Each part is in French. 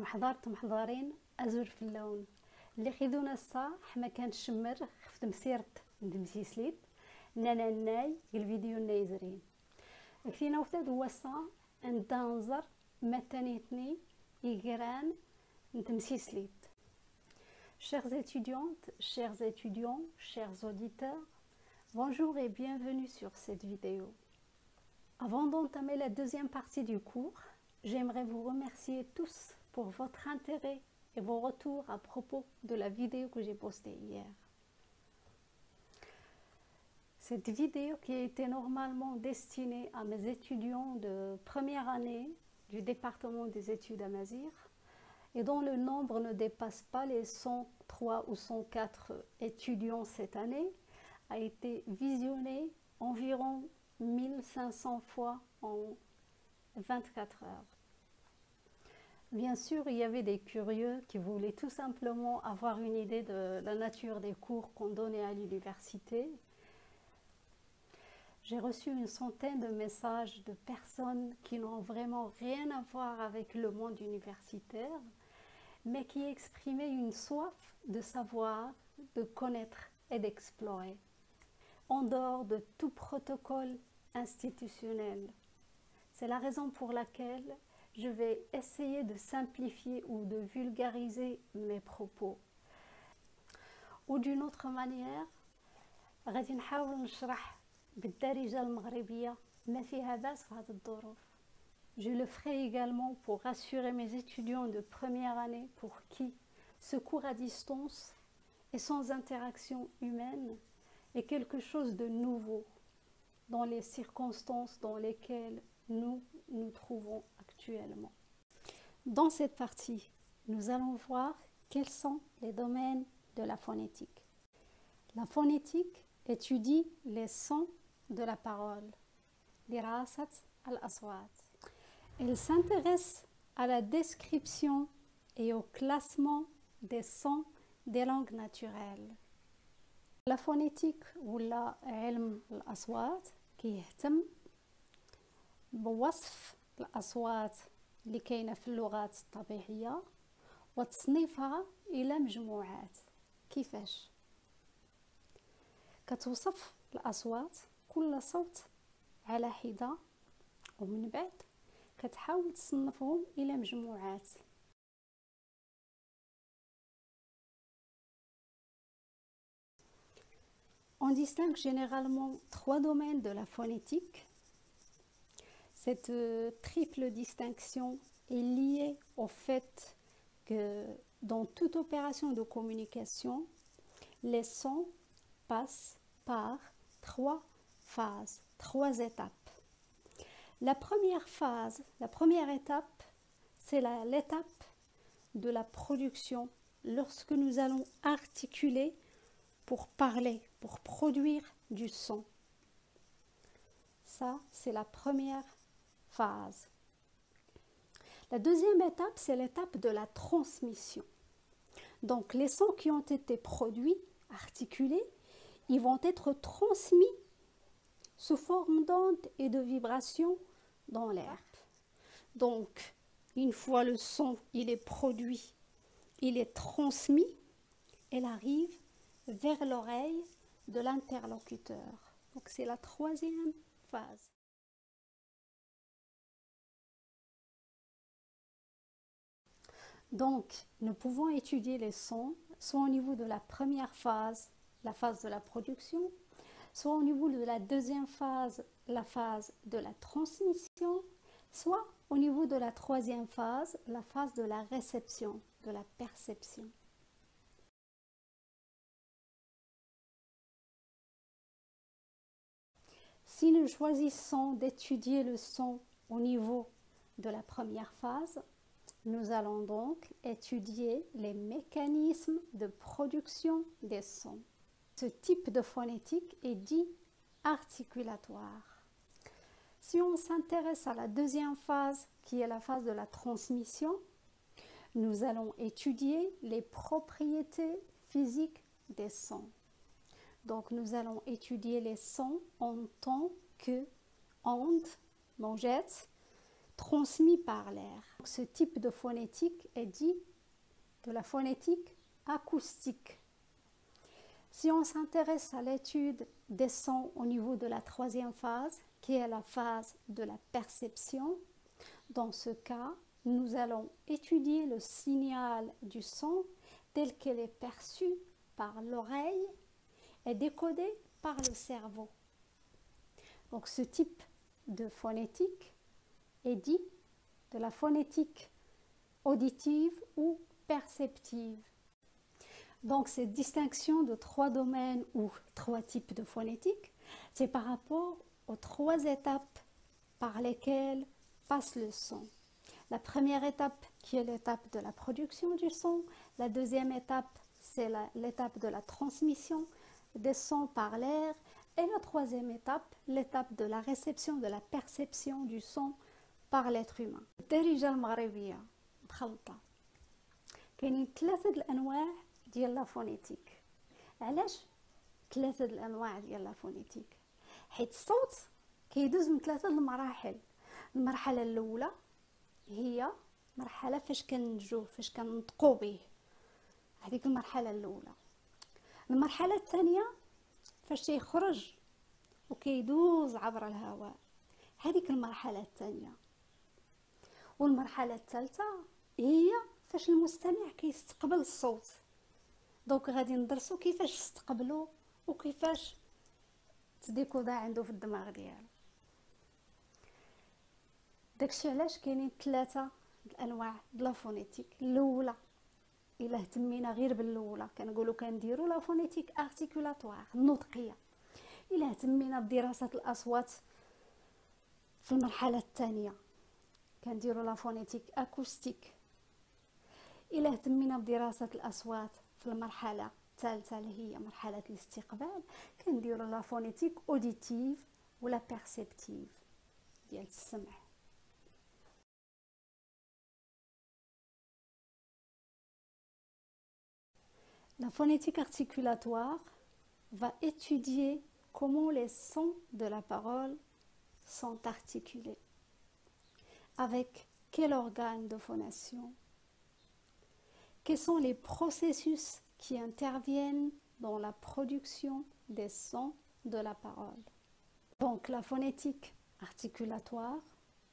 حضرت محضرين أزور في اللون اللي خذونا الصاح ما كانش شمر خفت مسيرت ندمسي سليت نانا ناي الفيديو نايزرين كثينا وثاد وصا ندانزر متانيتني يقران ندمسي سليت. Chères étudiantes, chers étudiants, chers auditeurs, bonjour et bienvenue sur cette vidéo. Avant d'entamer la deuxième partie du cours, j'aimerais vous remercier tous pour votre intérêt et vos retours à propos de la vidéo que j'ai postée hier. Cette vidéo qui était normalement destinée à mes étudiants de première année du département des études à Mazir et dont le nombre ne dépasse pas les 103 ou 104 étudiants cette année, a été visionnée environ 1500 fois en 24 heures. Bien sûr, il y avait des curieux qui voulaient tout simplement avoir une idée de la nature des cours qu'on donnait à l'université. J'ai reçu une centaine de messages de personnes qui n'ont vraiment rien à voir avec le monde universitaire, mais qui exprimaient une soif de savoir, de connaître et d'explorer, en dehors de tout protocole institutionnel. C'est la raison pour laquelle je vais essayer de simplifier ou de vulgariser mes propos. Ou d'une autre manière, غادي نحاول نشرح بالدارجة المغربية ما فيها باس في هذه الظروف. Je le ferai également pour rassurer mes étudiants de première année pour qui ce cours à distance et sans interaction humaine est quelque chose de nouveau dans les circonstances dans lesquelles nous nous trouvons actuellement. Dans cette partie, nous allons voir quels sont les domaines de la phonétique. La phonétique étudie les sons de la parole, dirasat al-aswat. Elle s'intéresse à la description et au classement des sons des langues naturelles. La phonétique ولا علم الأصوات كيهتم بوصف الأصوات اللي كاينة في اللغات الطبيعية وتصنيفها إلى مجموعات. كيفاش؟ كتوصف الأصوات كل صوت على حدة ومن بعد كتحاول تصنفهم إلى مجموعات. On distingue généralement trois domaines de la phonétique. Cette triple distinction est liée au fait que dans toute opération de communication, les sons passent par trois phases, trois étapes. La première phase, la première étape, c'est l'étape de la production, lorsque nous allons articuler pour parler, pour produire du son. Ça, c'est la première phase. La deuxième étape, c'est l'étape de la transmission. Donc, les sons qui ont été produits, articulés, ils vont être transmis sous forme d'ondes et de vibrations dans l'air. Donc, une fois le son, il est produit, il est transmis, il arrive vers l'oreille de l'interlocuteur. Donc, c'est la troisième phase. Donc, nous pouvons étudier les sons soit au niveau de la première phase, la phase de la production, soit au niveau de la deuxième phase, la phase de la transmission, soit au niveau de la troisième phase, la phase de la réception, de la perception. Si nous choisissons d'étudier le son au niveau de la première phase, nous allons donc étudier les mécanismes de production des sons. Ce type de phonétique est dit articulatoire. Si on s'intéresse à la deuxième phase, qui est la phase de la transmission, nous allons étudier les propriétés physiques des sons. Donc, nous allons étudier les sons en tant que ondes, موجات transmis par l'air. Ce type de phonétique est dit de la phonétique acoustique. Si on s'intéresse à l'étude des sons au niveau de la troisième phase, qui est la phase de la perception, dans ce cas, nous allons étudier le signal du son tel qu'il est perçu par l'oreille et décodé par le cerveau. Donc ce type de phonétique est dit de la phonétique auditive ou perceptive. Donc cette distinction de trois domaines ou trois types de phonétique, c'est par rapport aux trois étapes par lesquelles passe le son. La première étape qui est l'étape de la production du son, la deuxième étape c'est l'étape de la transmission des sons par l'air et la troisième étape, l'étape de la réception, de la perception du son par l'être humain. الدارجة المغربية مخلطة كاينين ثلاثة الأنواع ديال لا فونيتيك. علاش ثلاثة الأنواع ديال لا فونيتيك؟ حيت الصوت كيدوز من ثلاثة المراحل. المرحلة الأولى هي مرحلة فاش كننتجوه، فاش كنطقو به، هذيك المرحلة الأولى. المرحلة الثانية فاش تيخرج وكيدوز عبر الهواء، هذيك المرحلة الثانية. والمرحلة الثالثة هي فاش المستمع كيستقبل الصوت. دونك غادي ندرسو كيفاش استقبلو وكيفاش تديكودا عنده في الدماغ ديالو. داكشي علاش كاينين ثلاثة الانواع د لا فونيتيك. الاولى الا اهتمينا غير بالاولى كنقولوا كنديروا لا فونيتيك ارتيكولاتوار النطقيه. الا اهتمينا بدراسه الاصوات في المرحله الثانيه كنديروا لا فونيتيك اكوستيك. الا اهتمينا بدراسه الاصوات في المرحله الثالثه اللي هي مرحله الاستقبال كنديروا لا فونيتيك اوديتيف ولا بيرسيبتيف ديال السمع. La phonétique articulatoire va étudier comment les sons de la parole sont articulés, avec quel organe de phonation, quels sont les processus qui interviennent dans la production des sons de la parole. Donc la phonétique articulatoire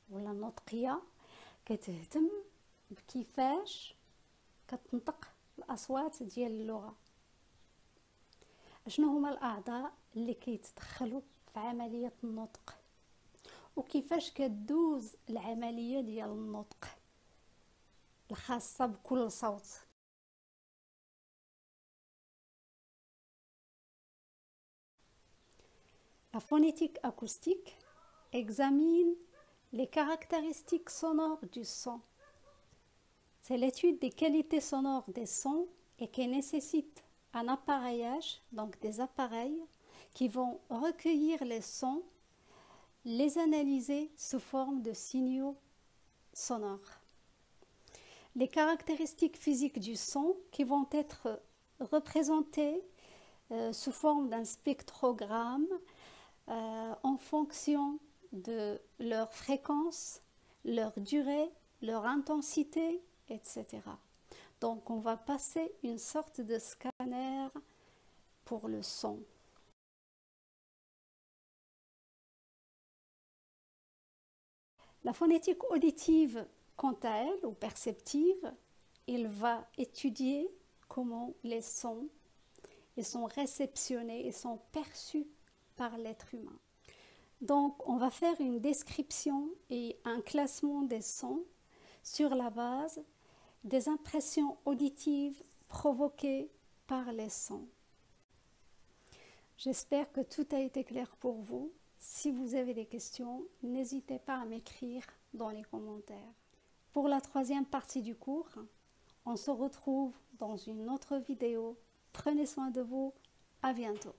ou la نطقية كتهتم بكيفاش كتنطق الأصوات ديال اللغة. شنو هما الأعضاء اللي كيتدخلوا في عملية النطق وكيفاش كدوز العملية ديال النطق الخاصة بكل صوت. La phonétique acoustique examine les caractéristiques sonores du son. C'est l'étude des qualités sonores des sons et qui nécessite un appareillage, donc des appareils qui vont recueillir les sons, les analyser sous forme de signaux sonores. Les caractéristiques physiques du son qui vont être représentées sous forme d'un spectrogramme en fonction de leur fréquence, leur durée, leur intensité, etc. Donc on va passer une sorte de scanner pour le son. La phonétique auditive, quant à elle, ou perceptive, il va étudier comment les sons ils sont réceptionnés et sont perçus par l'être humain. Donc on va faire une description et un classement des sons sur la base des impressions auditives provoquées par les sons. J'espère que tout a été clair pour vous. Si vous avez des questions, n'hésitez pas à m'écrire dans les commentaires. Pour la troisième partie du cours, on se retrouve dans une autre vidéo. Prenez soin de vous. À bientôt.